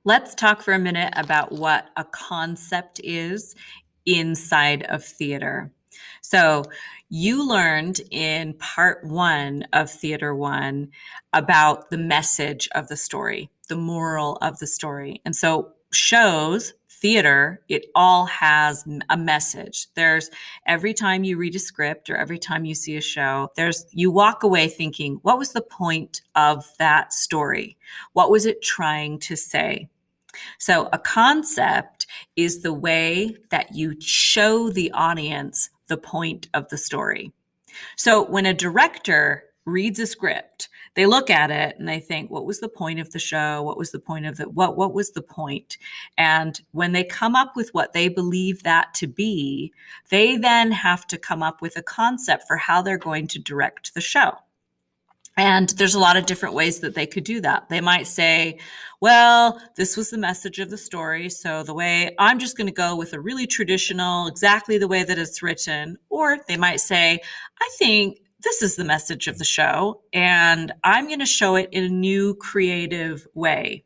Let's talk for a minute about what a concept is inside of theater. So, you learned in part one of Theater One about the message of the story, the moral of the story. And so, shows, theater, it all has a message. There's every time you read a script or every time you see a show, you walk away thinking, what was the point of that story? What was it trying to say? So, a concept is the way that you show the audience the point of the story. So, when a director reads a script, they look at it and they think, what was the point of the show? What was the point of it? What was the point? And when they come up with what they believe that to be, they then have to come up with a concept for how they're going to direct the show. And there's a lot of different ways that they could do that. They might say, well, this was the message of the story. So the way I'm just going to go with a really traditional, exactly the way that it's written. Or they might say, I think this is the message of the show, and I'm going to show it in a new creative way.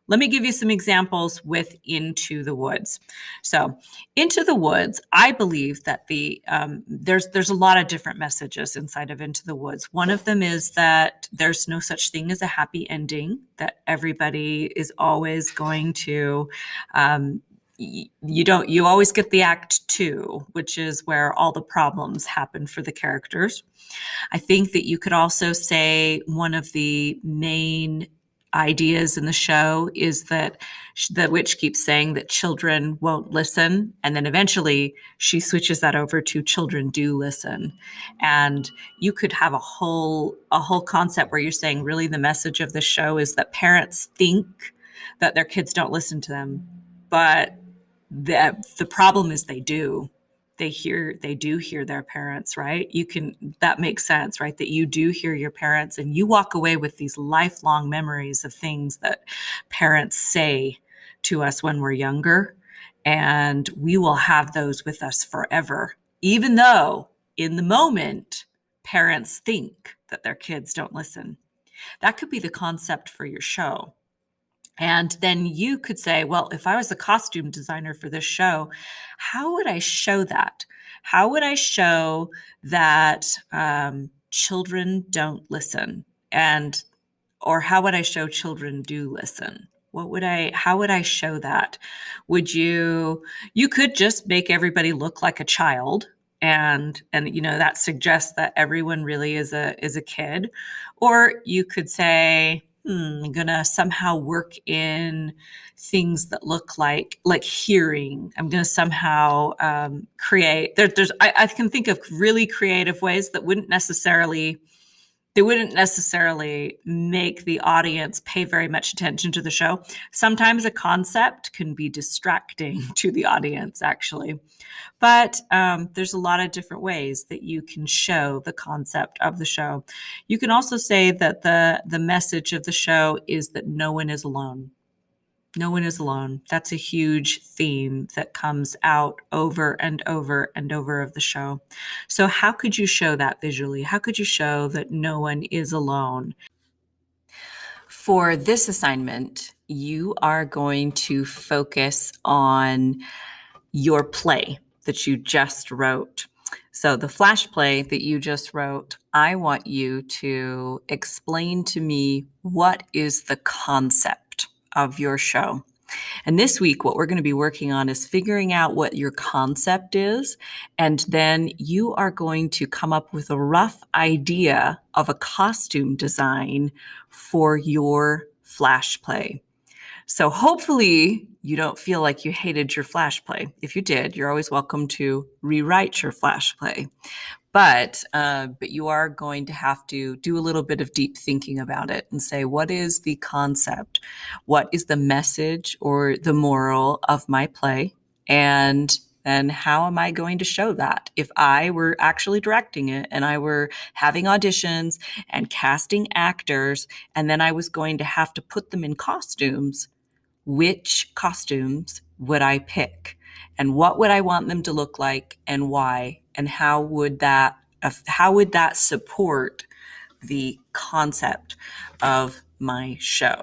Let me give you some examples with Into the Woods. So, Into the Woods, I believe that there's a lot of different messages inside of Into the Woods. One of them is that there's no such thing as a happy ending. That everybody is always going to. You always get the act two, which is where all the problems happen for the characters. I think that you could also say one of the main ideas in the show is that the witch keeps saying that children won't listen, and then eventually she switches that over to children do listen. And you could have a whole concept where you're saying really the message of the show is that parents think that their kids don't listen to them, but the problem is they do. They do hear their parents, right? That makes sense, right? That you do hear your parents, and you walk away with these lifelong memories of things that parents say to us when we're younger, and we will have those with us forever, even though in the moment parents think that their kids don't listen. That could be the concept for your show. And then you could say, well, if I was a costume designer for this show, how would I show that? How would I show that children don't listen? Or how would I show children do listen? How would I show that? You could just make everybody look like a child, and that suggests that everyone really is a kid. Or you could say, I'm gonna somehow work in things that look like hearing. I'm gonna somehow create. I can think of really creative ways that wouldn't necessarily make the audience pay very much attention to the show. Sometimes a concept can be distracting to the audience, actually. But there's a lot of different ways that you can show the concept of the show. You can also say that the message of the show is that no one is alone. No one is alone. That's a huge theme that comes out over and over and over of the show. So how could you show that visually? How could you show that no one is alone? For this assignment, you are going to focus on your play that you just wrote. So the flash play that you just wrote, I want you to explain to me what is the concept of your show. And this week, what we're going to be working on is figuring out what your concept is. And then you are going to come up with a rough idea of a costume design for your flash play. So hopefully you don't feel like you hated your flash play. If you did, you're always welcome to rewrite your flash play. But you are going to have to do a little bit of deep thinking about it and say, what is the concept? What is the message or the moral of my play? And then how am I going to show that? If I were actually directing it and I were having auditions and casting actors, and then I was going to have to put them in costumes, which costumes would I pick? And what would I want them to look like and why? And how would that support the concept of my show?